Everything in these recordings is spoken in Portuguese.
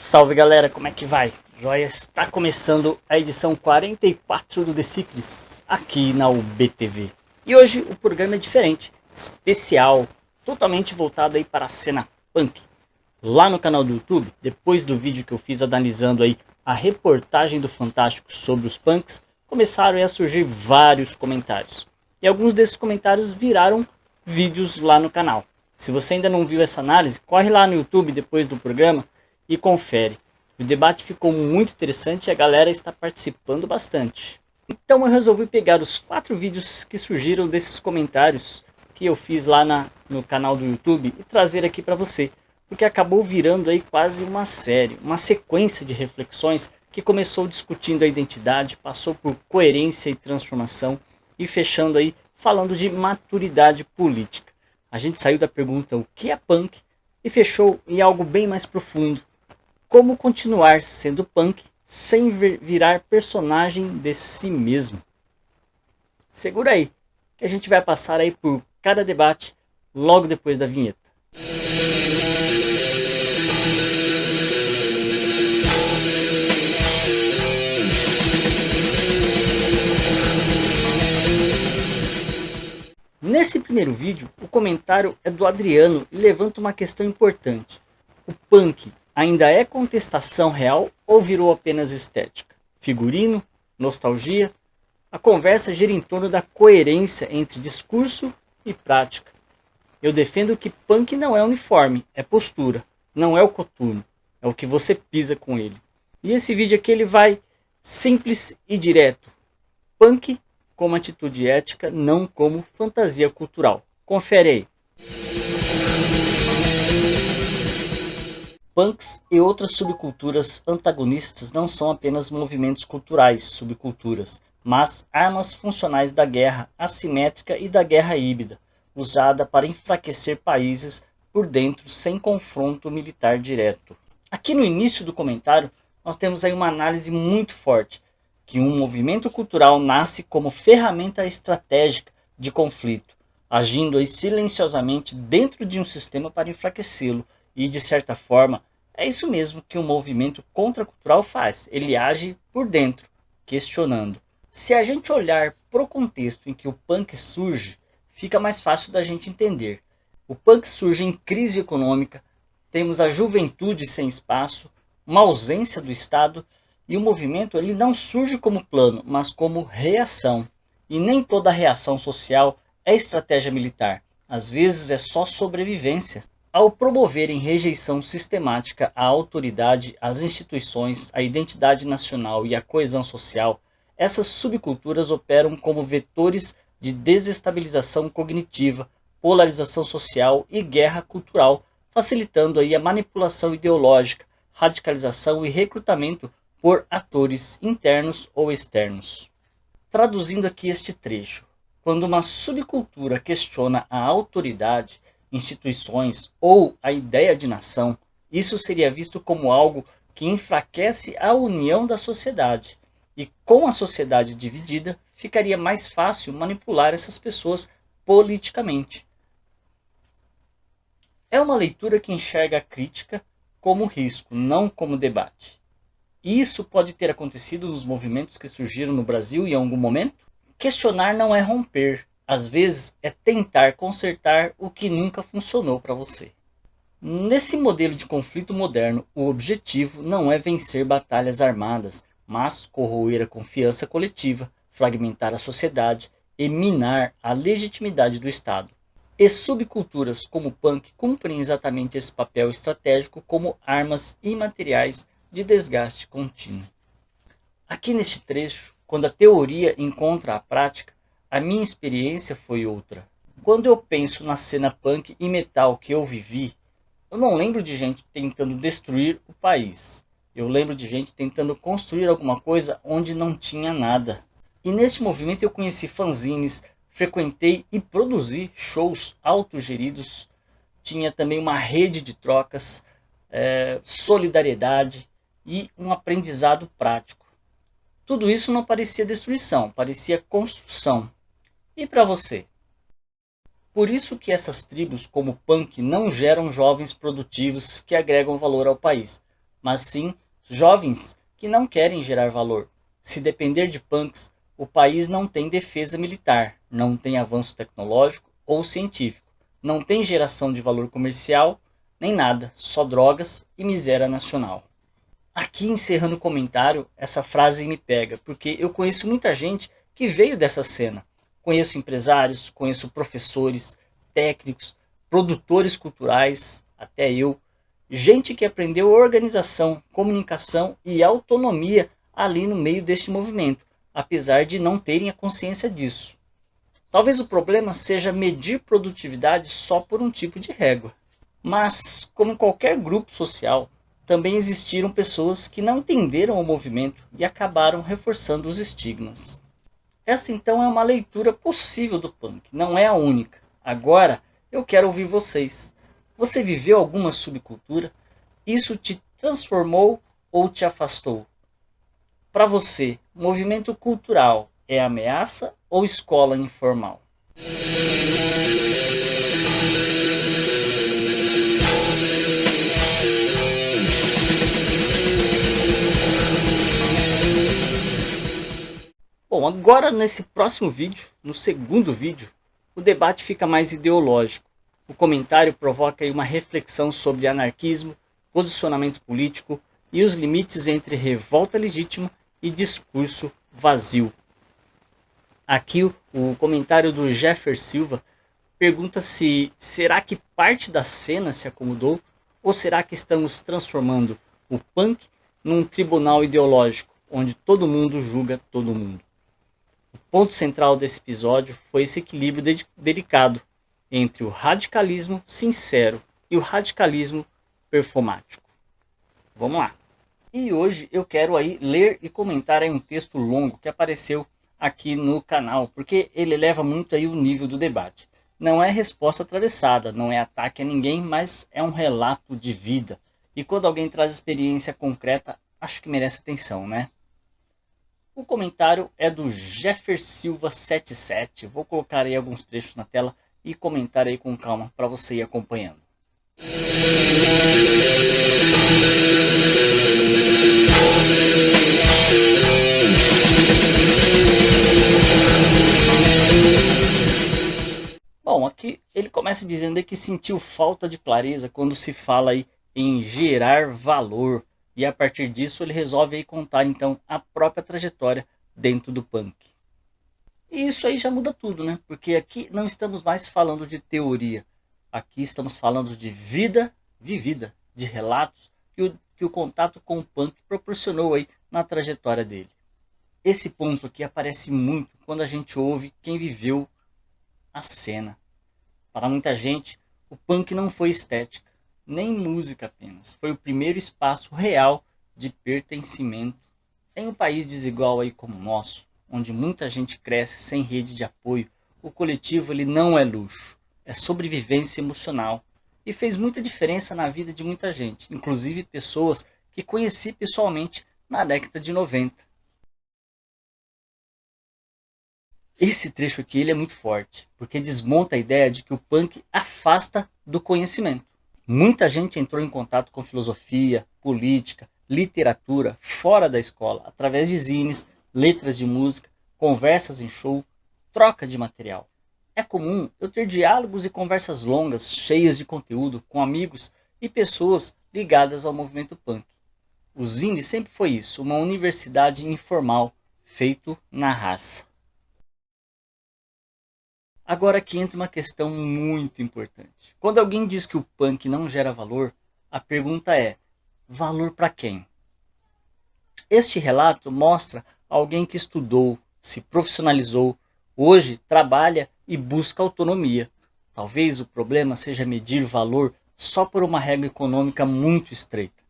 Salve galera, como é que vai? Joia, está começando a edição 44 do The Secrets, aqui na UBTV. E hoje o programa é diferente, especial, totalmente voltado aí para a cena punk. Lá no canal do YouTube, depois do vídeo que eu fiz analisando aí a reportagem do Fantástico sobre os punks, começaram a surgir vários comentários. E alguns desses comentários viraram vídeos lá no canal. Se você ainda não viu essa análise, corre lá no YouTube depois do programa e confere. O debate ficou muito interessante e a galera está participando bastante. Então eu resolvi pegar os 4 vídeos que surgiram desses comentários que eu fiz lá no canal do YouTube e trazer aqui para você, porque acabou virando aí quase uma série, uma sequência de reflexões que começou discutindo a identidade, passou por coerência e transformação e fechando aí falando de maturidade política. A gente saiu da pergunta o que é punk e fechou em algo bem mais profundo. Como continuar sendo punk sem virar personagem de si mesmo? Segura aí, que a gente vai passar aí por cada debate logo depois da vinheta. Nesse primeiro vídeo, o comentário é do Adriano e levanta uma questão importante. O punk ainda é contestação real ou virou apenas estética? Figurino? Nostalgia? A conversa gira em torno da coerência entre discurso e prática. Eu defendo que punk não é uniforme, é postura, não é o coturno, é o que você pisa com ele. E esse vídeo aqui ele vai simples e direto. Punk como atitude ética, não como fantasia cultural. Confere aí. Punks e outras subculturas antagonistas não são apenas movimentos culturais, subculturas, mas armas funcionais da guerra assimétrica e da guerra híbrida, usada para enfraquecer países por dentro sem confronto militar direto. Aqui no início do comentário, nós temos aí uma análise muito forte, que um movimento cultural nasce como ferramenta estratégica de conflito, agindo aí silenciosamente dentro de um sistema para enfraquecê-lo, e de certa forma, é isso mesmo que um movimento contracultural faz, ele age por dentro, questionando. Se a gente olhar para o contexto em que o punk surge, fica mais fácil da gente entender. O punk surge em crise econômica, temos a juventude sem espaço, uma ausência do Estado, e o movimento ele não surge como plano, mas como reação. E nem toda reação social é estratégia militar, às vezes é só sobrevivência. Ao promoverem rejeição sistemática à autoridade, às instituições, à identidade nacional e à coesão social, essas subculturas operam como vetores de desestabilização cognitiva, polarização social e guerra cultural, facilitando aí a manipulação ideológica, radicalização e recrutamento por atores internos ou externos. Traduzindo aqui este trecho, quando uma subcultura questiona a autoridade, instituições ou a ideia de nação, isso seria visto como algo que enfraquece a união da sociedade. E com a sociedade dividida, ficaria mais fácil manipular essas pessoas politicamente. É uma leitura que enxerga a crítica como risco, não como debate. Isso pode ter acontecido nos movimentos que surgiram no Brasil em algum momento? Questionar não é romper, às vezes é tentar consertar o que nunca funcionou para você. Nesse modelo de conflito moderno, o objetivo não é vencer batalhas armadas, mas corroer a confiança coletiva, fragmentar a sociedade e minar a legitimidade do Estado. E subculturas como o punk cumprem exatamente esse papel estratégico como armas imateriais de desgaste contínuo. Aqui neste trecho, quando a teoria encontra a prática, a minha experiência foi outra. Quando eu penso na cena punk e metal que eu vivi, eu não lembro de gente tentando destruir o país. Eu lembro de gente tentando construir alguma coisa onde não tinha nada. E neste movimento eu conheci fanzines, frequentei e produzi shows autogeridos. Tinha também uma rede de trocas, solidariedade e um aprendizado prático. Tudo isso não parecia destruição, parecia construção. E para você? Por isso que essas tribos como o punk não geram jovens produtivos que agregam valor ao país, mas sim jovens que não querem gerar valor. Se depender de punks, o país não tem defesa militar, não tem avanço tecnológico ou científico, não tem geração de valor comercial, nem nada, só drogas e miséria nacional. Aqui encerrando o comentário, essa frase me pega, porque eu conheço muita gente que veio dessa cena. Conheço empresários, conheço professores, técnicos, produtores culturais, até eu, gente que aprendeu organização, comunicação e autonomia ali no meio deste movimento, apesar de não terem a consciência disso. Talvez o problema seja medir produtividade só por um tipo de régua. Mas, como qualquer grupo social, também existiram pessoas que não entenderam o movimento e acabaram reforçando os estigmas. Essa então é uma leitura possível do punk, não é a única. Agora eu quero ouvir vocês. Você viveu alguma subcultura? Isso te transformou ou te afastou? Para você, movimento cultural é ameaça ou escola informal? Bom, agora nesse próximo vídeo, no segundo vídeo, o debate fica mais ideológico. O comentário provoca aí uma reflexão sobre anarquismo, posicionamento político e os limites entre revolta legítima e discurso vazio. Aqui o comentário do Jeffer Silva pergunta se será que parte da cena se acomodou ou será que estamos transformando o punk num tribunal ideológico onde todo mundo julga todo mundo. O ponto central desse episódio foi esse equilíbrio delicado entre o radicalismo sincero e o radicalismo performático. Vamos lá. E hoje eu quero aí ler e comentar aí um texto longo que apareceu aqui no canal, porque ele eleva muito aí o nível do debate. Não é resposta atravessada, não é ataque a ninguém, mas é um relato de vida. E quando alguém traz experiência concreta, acho que merece atenção, né? O comentário é do Jeffer Silva 77. Vou colocar aí alguns trechos na tela e comentar aí com calma para você ir acompanhando. Bom, aqui ele começa dizendo que sentiu falta de clareza quando se fala aí em gerar valor. E a partir disso ele resolve aí contar então a própria trajetória dentro do punk. E isso aí já muda tudo, né? Porque aqui não estamos mais falando de teoria. Aqui estamos falando de vida vivida, de relatos que o contato com o punk proporcionou aí na trajetória dele. Esse ponto aqui aparece muito quando a gente ouve quem viveu a cena. Para muita gente, o punk não foi estética, nem música apenas. Foi o primeiro espaço real de pertencimento. Em um país desigual aí como o nosso, onde muita gente cresce sem rede de apoio, o coletivo ele não é luxo, é sobrevivência emocional. E fez muita diferença na vida de muita gente, inclusive pessoas que conheci pessoalmente na década de 90. Esse trecho aqui ele é muito forte, porque desmonta a ideia de que o punk afasta do conhecimento. Muita gente entrou em contato com filosofia, política, literatura fora da escola, através de zines, letras de música, conversas em show, troca de material. É comum eu ter diálogos e conversas longas, cheias de conteúdo, com amigos e pessoas ligadas ao movimento punk. O zine sempre foi isso, uma universidade informal, feito na raça. Agora aqui entra uma questão muito importante. Quando alguém diz que o punk não gera valor, a pergunta é: valor para quem? Este relato mostra alguém que estudou, se profissionalizou, hoje trabalha e busca autonomia. Talvez o problema seja medir valor só por uma regra econômica muito estreita.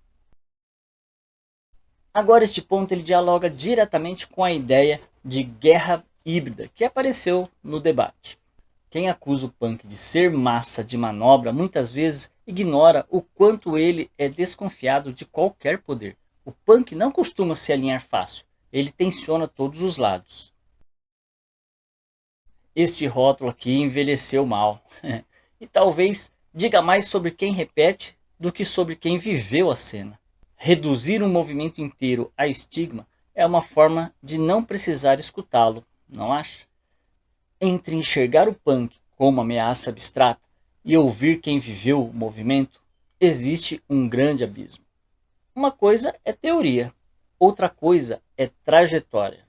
Agora este ponto ele dialoga diretamente com a ideia de guerra híbrida que apareceu no debate. Quem acusa o punk de ser massa de manobra muitas vezes ignora o quanto ele é desconfiado de qualquer poder. O punk não costuma se alinhar fácil, ele tensiona todos os lados. Este rótulo aqui envelheceu mal e talvez diga mais sobre quem repete do que sobre quem viveu a cena. Reduzir um movimento inteiro a estigma é uma forma de não precisar escutá-lo, não acha? Entre enxergar o punk como ameaça abstrata e ouvir quem viveu o movimento, existe um grande abismo. Uma coisa é teoria, outra coisa é trajetória.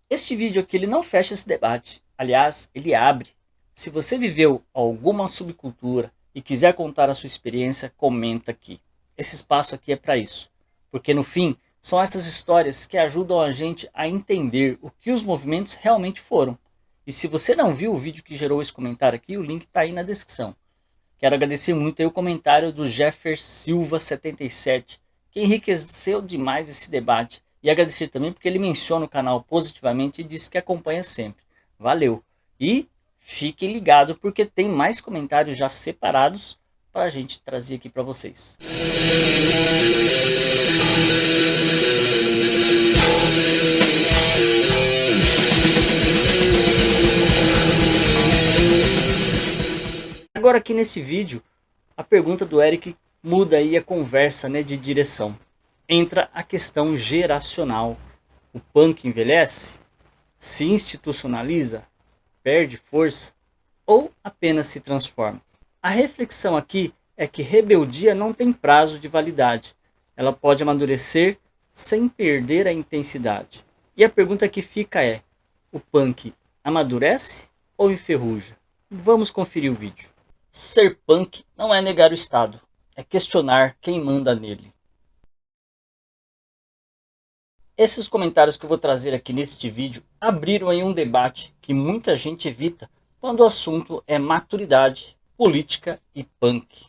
Este vídeo aqui ele não fecha esse debate, aliás, ele abre. Se você viveu alguma subcultura e quiser contar a sua experiência, comenta aqui. Esse espaço aqui é para isso, porque no fim, são essas histórias que ajudam a gente a entender o que os movimentos realmente foram. E se você não viu o vídeo que gerou esse comentário aqui, o link está aí na descrição. Quero agradecer muito aí o comentário do Jeffer Silva 77, que enriqueceu demais esse debate. E agradecer também porque ele menciona o canal positivamente e disse que acompanha sempre. Valeu! E fique ligado porque tem mais comentários já separados para a gente trazer aqui para vocês. Agora aqui nesse vídeo, a pergunta do Eric muda aí a conversa, né, de direção. Entra a questão geracional. O punk envelhece? Se institucionaliza? Perde força? Ou apenas se transforma? A reflexão aqui é que rebeldia não tem prazo de validade. Ela pode amadurecer sem perder a intensidade. E a pergunta que fica é: o punk amadurece ou enferruja? Vamos conferir o vídeo. Ser punk não é negar o Estado, é questionar quem manda nele. Esses comentários que eu vou trazer aqui neste vídeo abriram aí um debate que muita gente evita quando o assunto é maturidade, política e punk.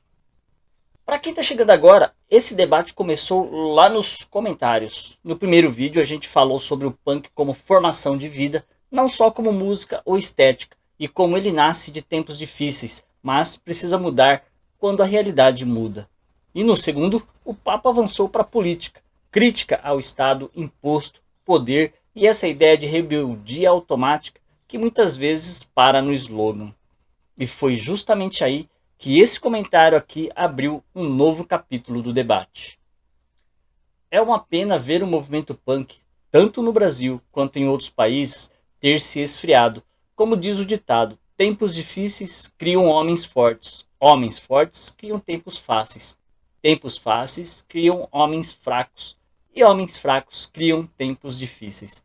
Para quem está chegando agora, esse debate começou lá nos comentários. No primeiro vídeo a gente falou sobre o punk como formação de vida, não só como música ou estética, e como ele nasce de tempos difíceis, mas precisa mudar quando a realidade muda. E no segundo, o papo avançou para a política, crítica ao Estado, imposto, poder e essa ideia de rebeldia automática que muitas vezes para no slogan. E foi justamente aí que esse comentário aqui abriu um novo capítulo do debate. É uma pena ver o movimento punk, tanto no Brasil quanto em outros países, ter se esfriado. Como diz o ditado, tempos difíceis criam homens fortes criam tempos fáceis criam homens fracos, e homens fracos criam tempos difíceis.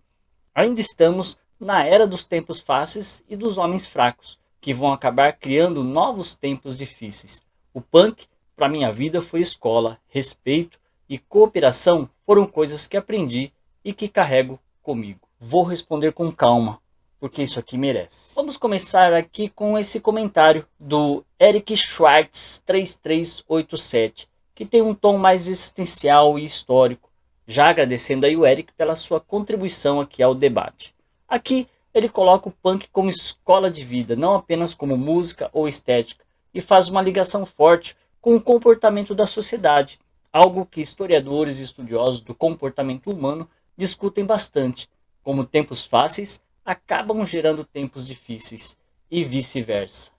Ainda estamos na era dos tempos fáceis e dos homens fracos, que vão acabar criando novos tempos difíceis. O punk, para minha vida, foi escola, respeito e cooperação foram coisas que aprendi e que carrego comigo. Vou responder com calma, porque isso aqui merece. Vamos começar aqui com esse comentário do Eric Schwartz 3387, que tem um tom mais existencial e histórico, já agradecendo aí o Eric pela sua contribuição aqui ao debate. Aqui ele coloca o punk como escola de vida, não apenas como música ou estética, e faz uma ligação forte com o comportamento da sociedade, algo que historiadores e estudiosos do comportamento humano discutem bastante, como tempos fáceis acabam gerando tempos difíceis e vice-versa.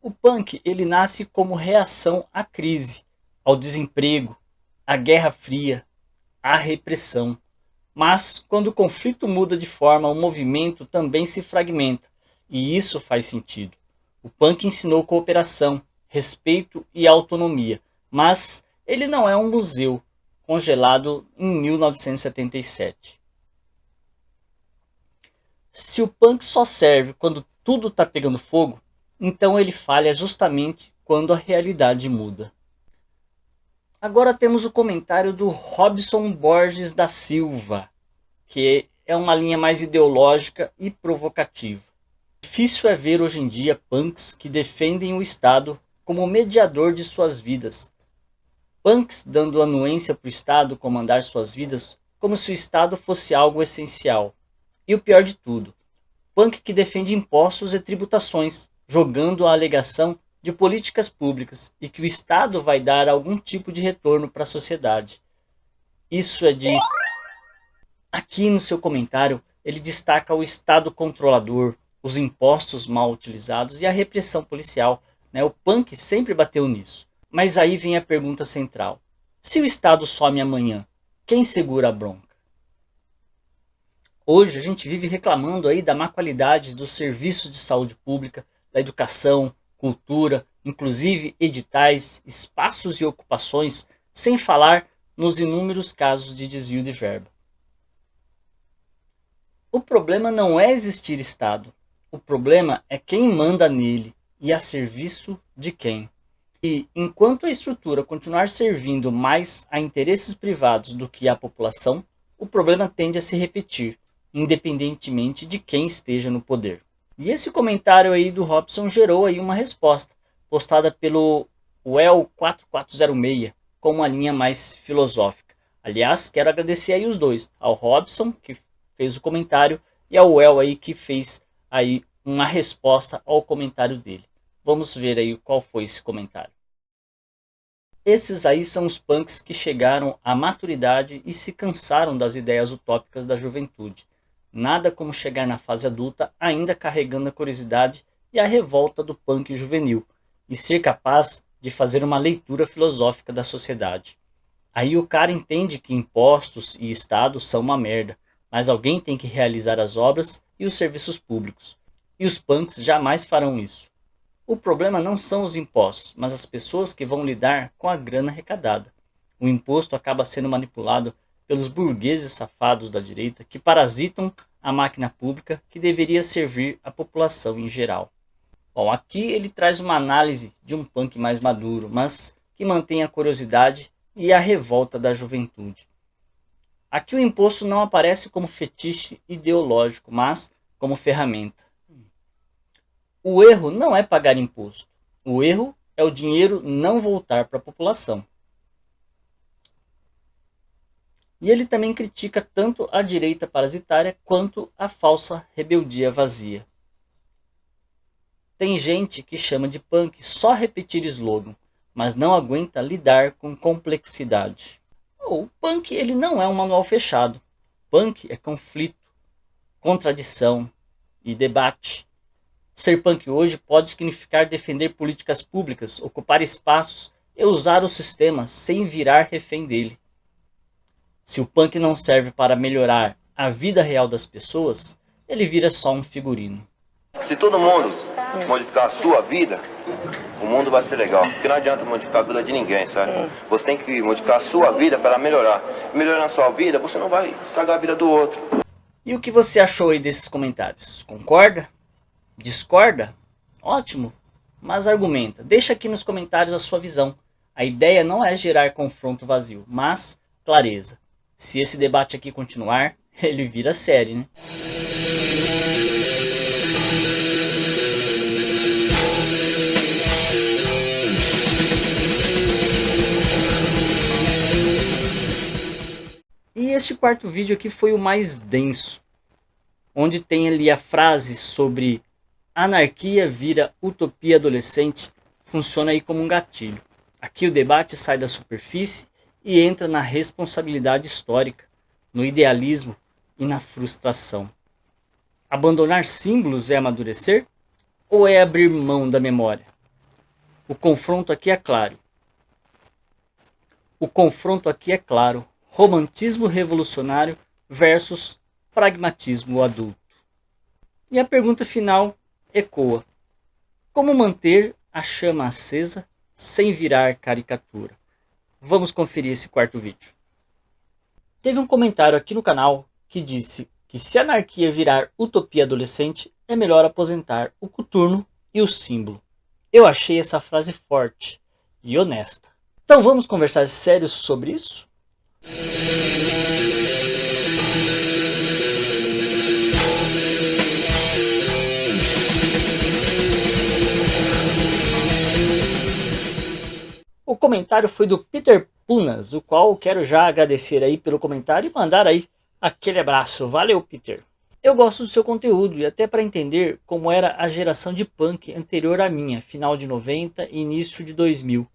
O punk ele nasce como reação à crise, ao desemprego, à Guerra Fria, à repressão. Mas quando o conflito muda de forma, o movimento também se fragmenta, e isso faz sentido. O punk ensinou cooperação, respeito e autonomia, mas ele não é um museu, congelado em 1977. Se o punk só serve quando tudo está pegando fogo, então ele falha justamente quando a realidade muda. Agora temos o comentário do Robson Borges da Silva, que é uma linha mais ideológica e provocativa. Difícil é ver hoje em dia punks que defendem o Estado como mediador de suas vidas. Punks dando anuência para o Estado comandar suas vidas como se o Estado fosse algo essencial. E o pior de tudo, punk que defende impostos e tributações, jogando a alegação de políticas públicas e que o Estado vai dar algum tipo de retorno para a sociedade. Isso é de... Aqui no seu comentário, ele destaca o Estado controlador, os impostos mal utilizados e a repressão policial. O punk sempre bateu nisso. Mas aí vem a pergunta central. Se o Estado some amanhã, quem segura a bronca? Hoje a gente vive reclamando aí da má qualidade dos serviços de saúde pública, da educação, cultura, inclusive editais, espaços e ocupações, sem falar nos inúmeros casos de desvio de verba. O problema não é existir Estado. O problema é quem manda nele e a serviço de quem. E enquanto a estrutura continuar servindo mais a interesses privados do que à população, o problema tende a se repetir, independentemente de quem esteja no poder. E esse comentário aí do Robson gerou aí uma resposta, postada pelo Well4406, com uma linha mais filosófica. Aliás, quero agradecer aí os dois, ao Robson, que fez o comentário, e ao Well aí, que fez aí uma resposta ao comentário dele. Vamos ver aí qual foi esse comentário. Esses aí são os punks que chegaram à maturidade e se cansaram das ideias utópicas da juventude. Nada como chegar na fase adulta ainda carregando a curiosidade e a revolta do punk juvenil, e ser capaz de fazer uma leitura filosófica da sociedade. Aí o cara entende que impostos e Estado são uma merda, mas alguém tem que realizar as obras e os serviços públicos. E os punks jamais farão isso. O problema não são os impostos, mas as pessoas que vão lidar com a grana arrecadada. O imposto acaba sendo manipulado pelos burgueses safados da direita que parasitam a máquina pública que deveria servir a população em geral. Bom, aqui ele traz uma análise de um punk mais maduro, mas que mantém a curiosidade e a revolta da juventude. Aqui o imposto não aparece como fetiche ideológico, mas como ferramenta. O erro não é pagar imposto. O erro é o dinheiro não voltar para a população. E ele também critica tanto a direita parasitária quanto a falsa rebeldia vazia. Tem gente que chama de punk só repetir slogan, mas não aguenta lidar com complexidade. O punk ele não é um manual fechado. Punk é conflito, contradição e debate. Ser punk hoje pode significar defender políticas públicas, ocupar espaços e usar o sistema sem virar refém dele. Se o punk não serve para melhorar a vida real das pessoas, ele vira só um figurino. Se todo mundo modificar a sua vida, o mundo vai ser legal. Porque não adianta modificar a vida de ninguém, sabe? Você tem que modificar a sua vida para melhorar. Melhorando a sua vida, você não vai estragar a vida do outro. E o que você achou aí desses comentários? Concorda? Discorda? Ótimo, mas argumenta. Deixa aqui nos comentários a sua visão. A ideia não é gerar confronto vazio, mas clareza. Se esse debate aqui continuar, ele vira série, né? E este quarto vídeo aqui foi o mais denso, onde tem ali a frase sobre anarquia vira utopia adolescente, funciona aí como um gatilho. Aqui o debate sai da superfície e entra na responsabilidade histórica, no idealismo e na frustração. Abandonar símbolos é amadurecer ou é abrir mão da memória? O confronto aqui é claro. Romantismo revolucionário versus pragmatismo adulto. E a pergunta final ecoa: como manter a chama acesa sem virar caricatura? Vamos conferir esse quarto vídeo. Teve um comentário aqui no canal que disse que se a anarquia virar utopia adolescente, é melhor aposentar o coturno e o símbolo. Eu achei essa frase forte e honesta. Então vamos conversar sério sobre isso? O comentário foi do Peter Punas, o qual quero já agradecer aí pelo comentário e mandar aí aquele abraço. Valeu, Peter! Eu gosto do seu conteúdo e até para entender como era a geração de punk anterior à minha, final de 90 e início de 2000.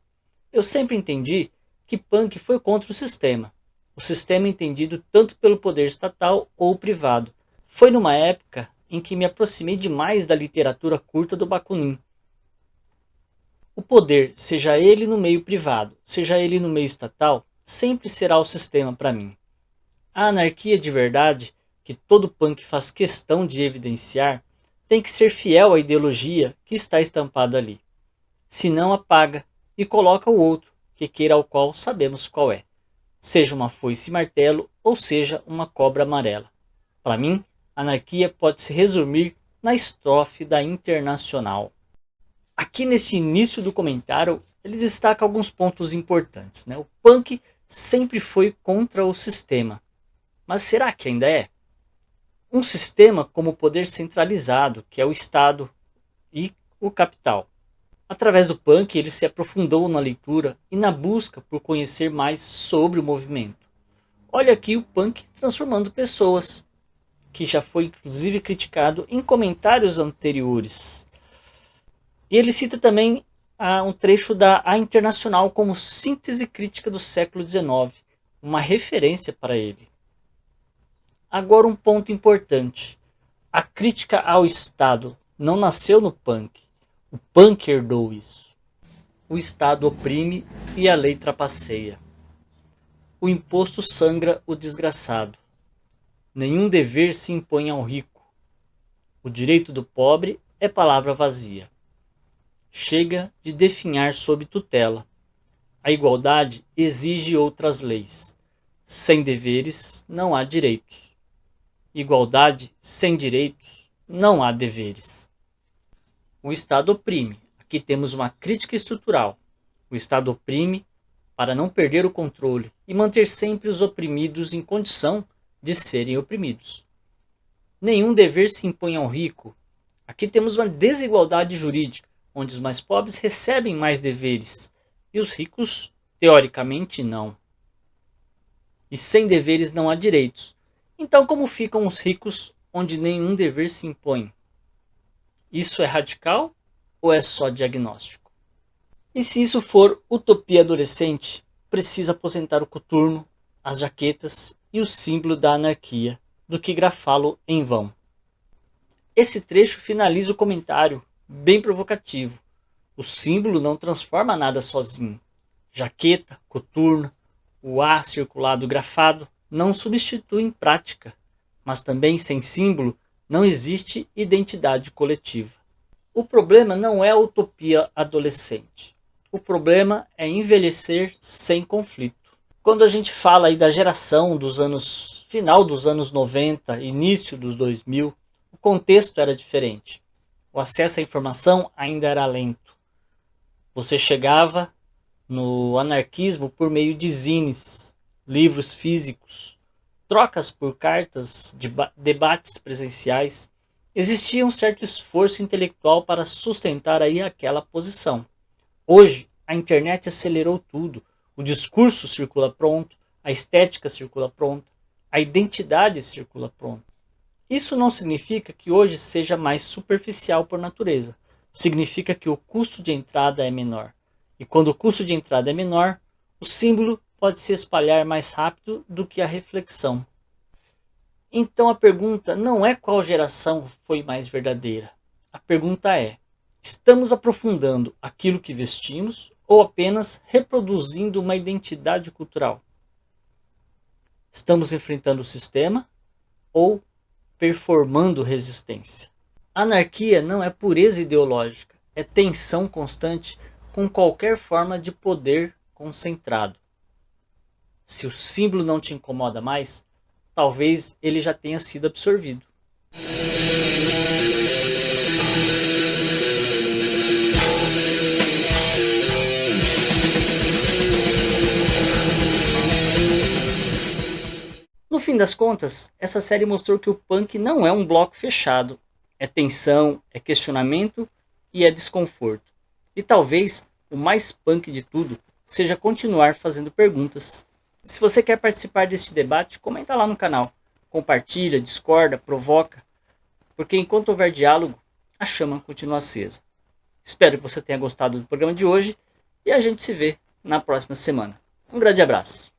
Eu sempre entendi que punk foi contra o sistema entendido tanto pelo poder estatal ou privado. Foi numa época em que me aproximei demais da literatura curta do Bakunin. O poder, seja ele no meio privado, seja ele no meio estatal, sempre será o sistema para mim. A anarquia de verdade, que todo punk faz questão de evidenciar, tem que ser fiel à ideologia que está estampada ali. Se não, apaga e coloca o outro, que queira ao qual sabemos qual é. Seja uma foice e martelo ou seja uma cobra amarela. Para mim, anarquia pode se resumir na estrofe da Internacional. Aqui nesse início do comentário, ele destaca alguns pontos importantes, né? O punk sempre foi contra o sistema. Mas será que ainda é? Um sistema como o poder centralizado, que é o Estado e o capital. Através do punk, ele se aprofundou na leitura e na busca por conhecer mais sobre o movimento. Olha aqui o punk transformando pessoas, que já foi inclusive criticado em comentários anteriores. E ele cita também um trecho da A Internacional como síntese crítica do século XIX, uma referência para ele. Agora um ponto importante. A crítica ao Estado não nasceu no punk. O punk herdou isso. O Estado oprime e a lei trapaceia. O imposto sangra o desgraçado. Nenhum dever se impõe ao rico. O direito do pobre é palavra vazia. Chega de definhar sob tutela. A igualdade exige outras leis. Sem deveres não há direitos. Igualdade sem direitos não há deveres. O Estado oprime. Aqui temos uma crítica estrutural. O Estado oprime para não perder o controle e manter sempre os oprimidos em condição de serem oprimidos. Nenhum dever se impõe ao rico. Aqui temos uma desigualdade jurídica, onde os mais pobres recebem mais deveres e os ricos, teoricamente, não. E sem deveres não há direitos. Então, como ficam os ricos onde nenhum dever se impõe? Isso é radical ou é só diagnóstico? E se isso for utopia adolescente, precisa aposentar o coturno, as jaquetas e o símbolo da anarquia, do que grafá-lo em vão. Esse trecho finaliza o comentário, bem provocativo. O símbolo não transforma nada sozinho. Jaqueta, coturno, o A circulado grafado não substituem prática, mas também sem símbolo não existe identidade coletiva. O problema não é a utopia adolescente. O problema é envelhecer sem conflito. Quando a gente fala aí da geração dos anos, final dos anos 90, início dos 2000, o contexto era diferente. O acesso à informação ainda era lento. Você chegava no anarquismo por meio de zines, livros físicos, trocas por cartas, debates presenciais. Existia um certo esforço intelectual para sustentar aí aquela posição. Hoje, a internet acelerou tudo. O discurso circula pronto, a estética circula pronta, a identidade circula pronta. Isso não significa que hoje seja mais superficial por natureza. Significa que o custo de entrada é menor. E quando o custo de entrada é menor, o símbolo pode se espalhar mais rápido do que a reflexão. Então a pergunta não é qual geração foi mais verdadeira. A pergunta é: estamos aprofundando aquilo que vestimos ou apenas reproduzindo uma identidade cultural? Estamos enfrentando o sistema ou performando resistência? Anarquia não é pureza ideológica, é tensão constante com qualquer forma de poder concentrado. Se o símbolo não te incomoda mais, talvez ele já tenha sido absorvido. No fim das contas, essa série mostrou que o punk não é um bloco fechado. É tensão, é questionamento e é desconforto. E talvez o mais punk de tudo seja continuar fazendo perguntas. Se você quer participar deste debate, comenta lá no canal. Compartilha, discorda, provoca. Porque enquanto houver diálogo, a chama continua acesa. Espero que você tenha gostado do programa de hoje e a gente se vê na próxima semana. Um grande abraço.